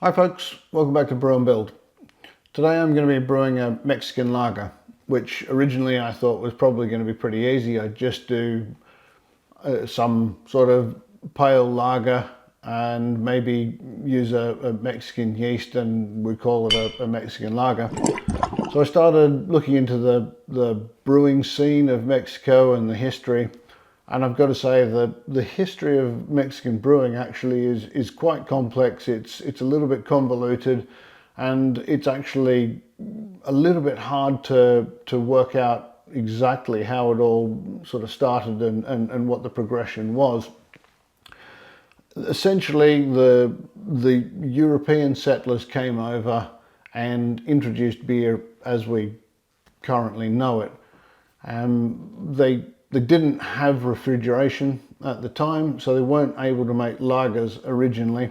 Hi folks, welcome back to Brew and Build. Today I'm going to be brewing a Mexican lager, which originally I thought was probably going to be pretty easy. I'd just do some sort of pale lager and maybe use a Mexican yeast and we call it a Mexican lager. So I started looking into the brewing scene of Mexico and the history. And I've got to say that the history of Mexican brewing actually is quite complex. It's a little bit convoluted, and it's actually a little bit hard to work out exactly how it all sort of started and what the progression was. Essentially, the European settlers came over and introduced beer as we currently know it. They didn't have refrigeration at the time, so they weren't able to make lagers originally.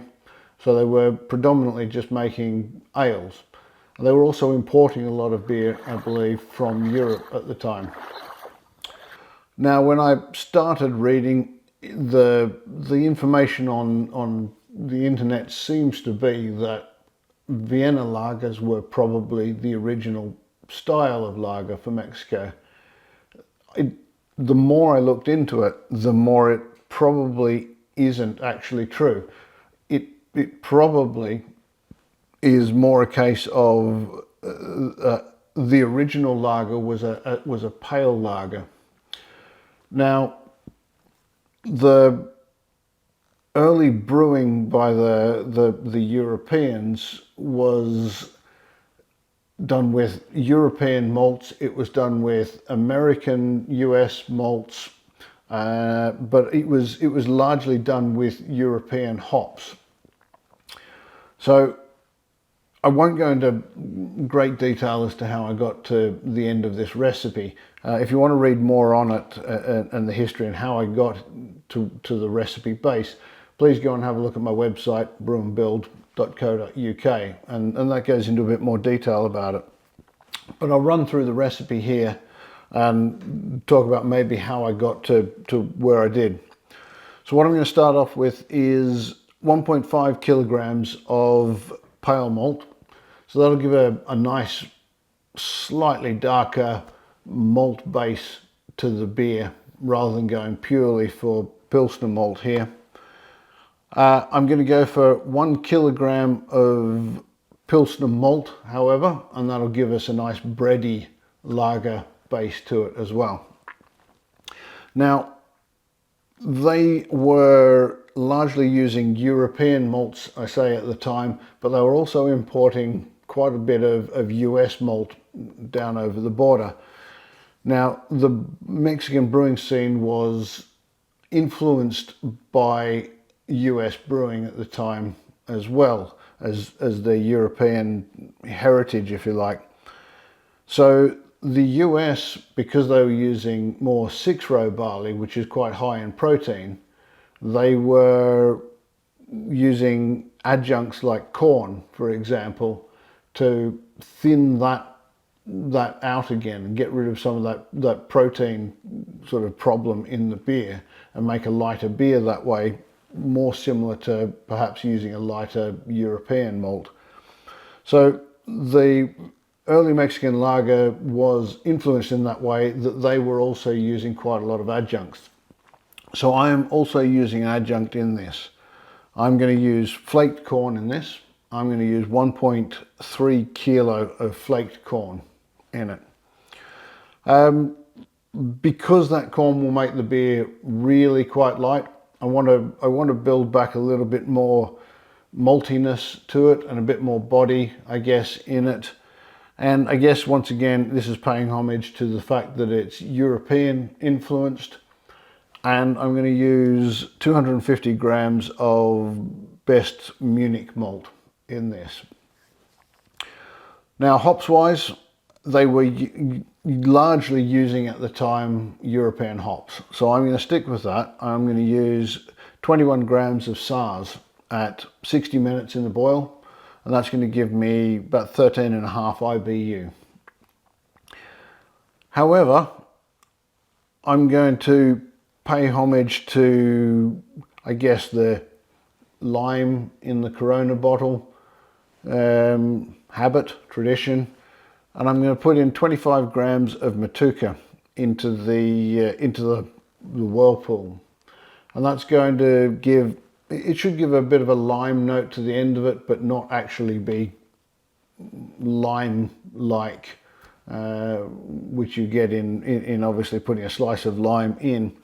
So they were predominantly just making ales. They were also importing a lot of beer, I believe, from Europe at the time. Now, when I started reading, the information on the internet seems to be that Vienna lagers were probably the original style of lager for Mexico. The more I looked into it, the more it probably isn't actually true. It probably is more a case of the original lager was a pale lager. Now, the early brewing by the Europeans was done with European malts. It was done with American US malts, but it was largely done with European hops. So I won't go into great detail as to how I got to the end of this recipe. If you want to read more on it and the history and how I got to the recipe base, please go and have a look at my website, brewandbuild.co.uk, and that goes into a bit more detail about it. But I'll run through the recipe here and talk about maybe how I got to where I did. So what I'm going to start off with is 1.5 kilograms of pale malt. So that'll give a nice, slightly darker malt base to the beer rather than going purely for Pilsner malt here. I'm going to go for 1 kilogram of Pilsner malt, however, and that'll give us a nice bready lager base to it as well. Now, they were largely using European malts, I say at the time, but they were also importing quite a bit of US malt down over the border. Now, the Mexican brewing scene was influenced by US brewing at the time as well as the European heritage, if you like. So the US, because they were using more 6-row barley, which is quite high in protein, they were using adjuncts like corn, for example, to thin that out again and get rid of some of that protein sort of problem in the beer and make a lighter beer that way, more similar to perhaps using a lighter European malt. So the early Mexican lager was influenced in that way, that they were also using quite a lot of adjuncts. So I am also using an adjunct in this. I'm going to use flaked corn in this. I'm going to use 1.3 kilo of flaked corn in it. Because that corn will make the beer really quite light, I want to build back a little bit more maltiness to it and a bit more body, I guess, in it. And I guess once again, this is paying homage to the fact that it's European influenced. And I'm going to use 250 grams of best Munich malt in this. Now, hops wise, they were largely using at the time European hops. So I'm going to stick with that. I'm going to use 21 grams of Saaz at 60 minutes in the boil, and that's going to give me about 13.5 IBU. However, I'm going to pay homage to, I guess, the lime in the Corona bottle. habit, tradition, and I'm going to put in 25 grams of Motueka into the whirlpool, and that's going to give, it should give a bit of a lime note to the end of it, but not actually be lime-like, which you get in obviously putting a slice of lime in.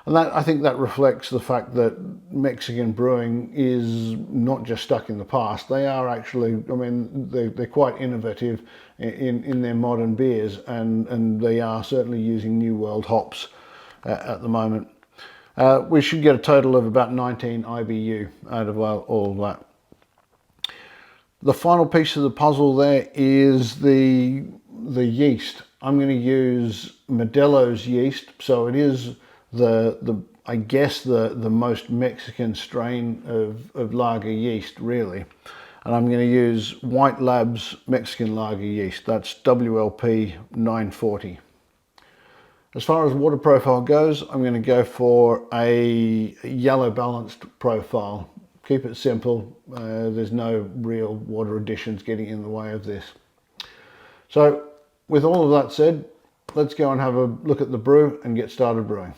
And that, I think that reflects the fact that Mexican brewing is not just stuck in the past. They are actually, I mean, they're quite innovative in their modern beers, and they are certainly using New World hops at the moment. We should get a total of about 19 IBU out of all of that. The final piece of the puzzle there is the yeast. I'm going to use Modelo's yeast, so it is I guess the most Mexican strain of lager yeast, really. And I'm going to use White Labs Mexican lager yeast. That's WLP 940. As far as water profile goes, I'm going to go for a yellow balanced profile. Keep it simple. There's no real water additions getting in the way of this. So with all of that said, let's go and have a look at the brew and get started brewing.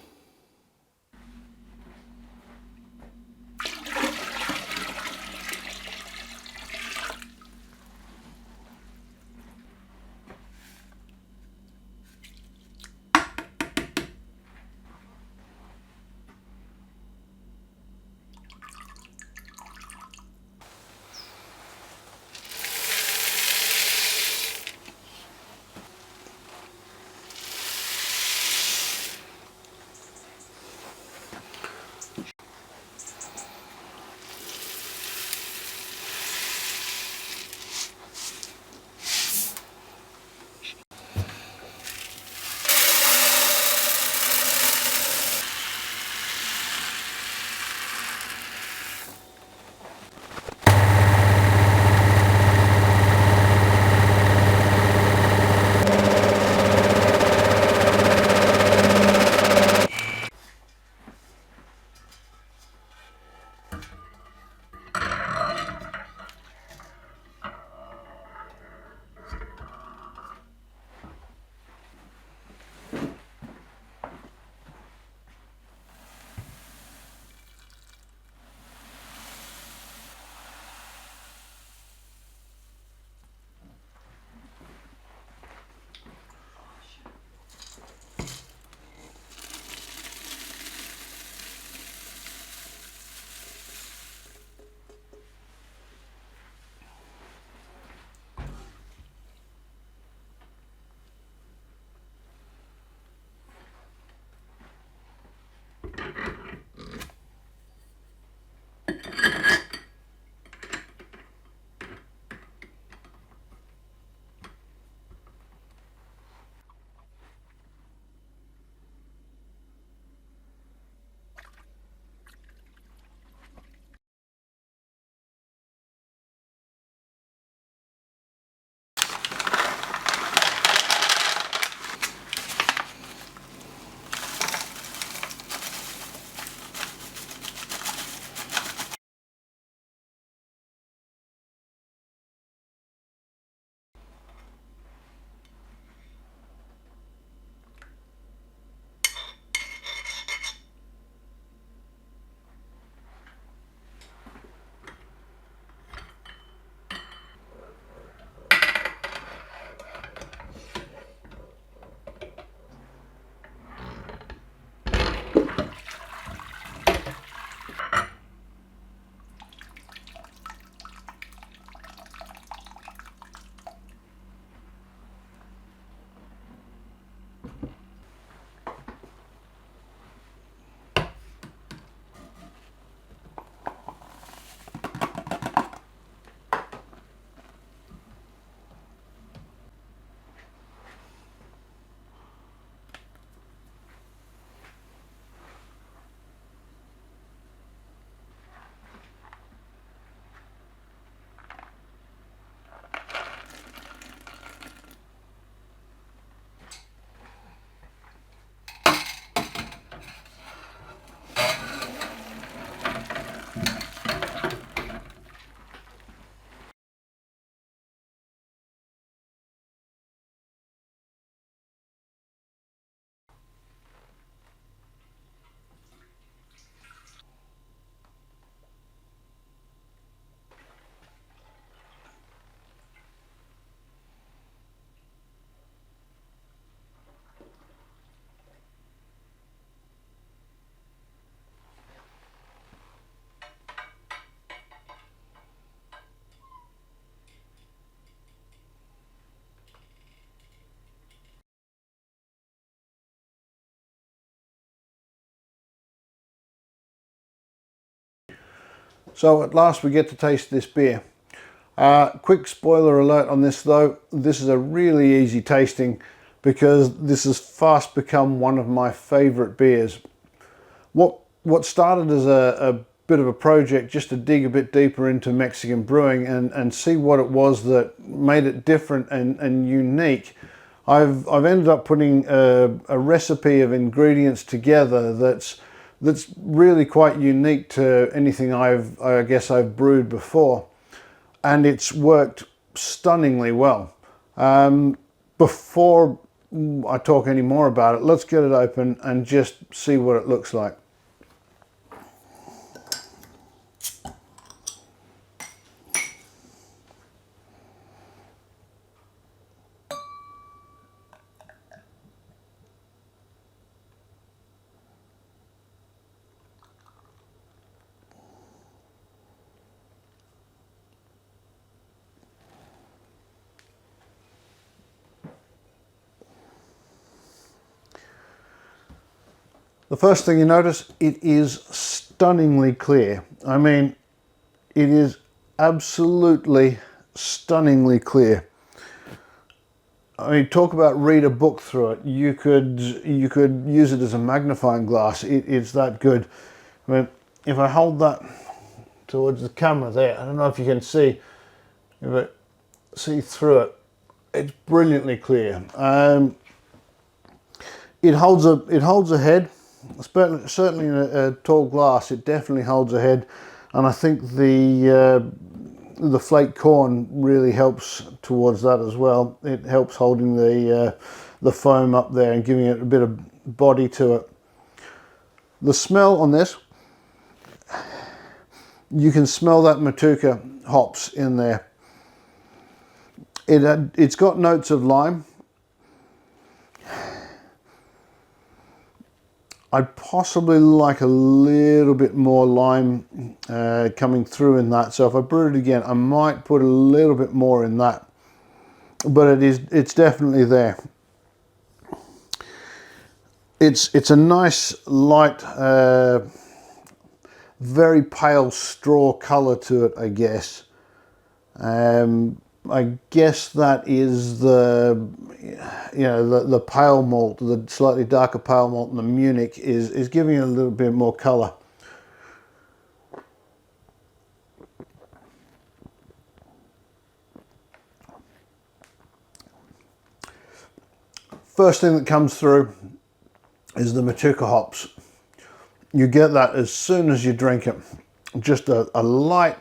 So at last we get to taste this beer. Quick spoiler alert on this though, this is a really easy tasting because this has fast become one of my favourite beers. What started as a bit of a project just to dig a bit deeper into Mexican brewing and see what it was that made it different and unique, I've ended up putting a recipe of ingredients together that's really quite unique to anything I guess I've brewed before, and it's worked stunningly well. Before I talk any more about it, let's get it open and just see what it looks like. The first thing you notice, it is stunningly clear. I mean, it is absolutely stunningly clear. I mean, talk about read a book through it. You could use it as a magnifying glass. It's that good. I mean, if I hold that towards the camera there, I don't know if you can see, but see through it. It's brilliantly clear. It holds a head. Certainly in a tall glass, it definitely holds a head, and I think the flake corn really helps towards that as well. It helps holding the foam up there and giving it a bit of body to it. The smell on this, you can smell that Motueka hops in there. It's got notes of lime. I'd possibly like a little bit more lime coming through in that. So if I brew it again, I might put a little bit more in that. But it's definitely there. It's a nice light, very pale straw color to it, I guess. I guess that is the pale malt, the slightly darker pale malt, and the Munich is giving it a little bit more color. First thing that comes through is the Motueka hops. You get that as soon as you drink it. Just a light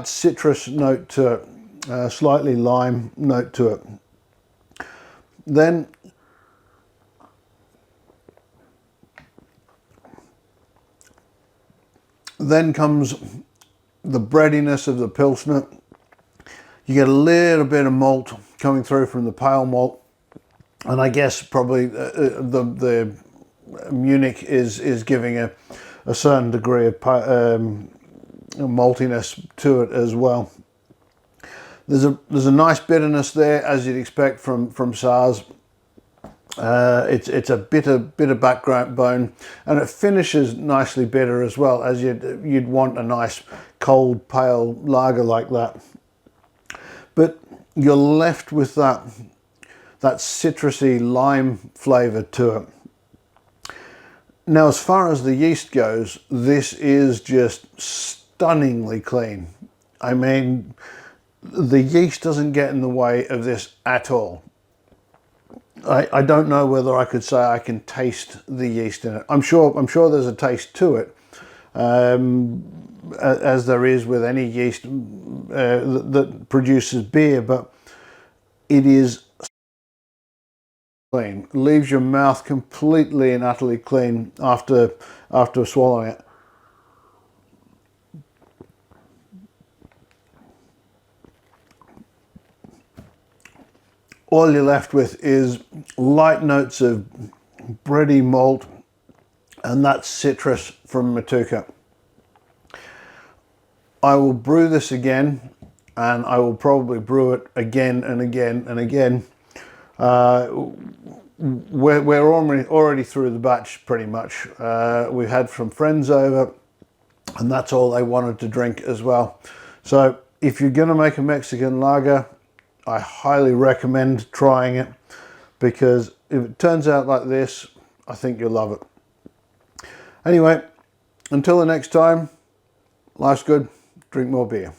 citrus note to it. Slightly lime note to it. Then comes the breadiness of the Pilsner. You get a little bit of malt coming through from the pale malt, and I guess probably the Munich is giving a certain degree of maltiness to it as well. There's a nice bitterness there, as you'd expect from Saaz. It's a bit of backbone, and it finishes nicely bitter as well, as you'd want a nice cold pale lager like that. But you're left with that citrusy lime flavour to it. Now, as far as the yeast goes, this is just stunningly clean. I mean, the yeast doesn't get in the way of this at all. I don't know whether I could say I can taste the yeast in it. I'm sure there's a taste to it, as there is with any yeast that produces beer, but it is clean. Leaves your mouth completely and utterly clean after swallowing it. All you're left with is light notes of bready malt and that citrus from Motueka. I will brew this again, and I will probably brew it again and again and again. We're already through the batch pretty much. We've had some friends over, and that's all they wanted to drink as well. So if you're going to make a Mexican lager, I highly recommend trying it, because if it turns out like this, I think you'll love it. Anyway, until the next time, life's good, drink more beer.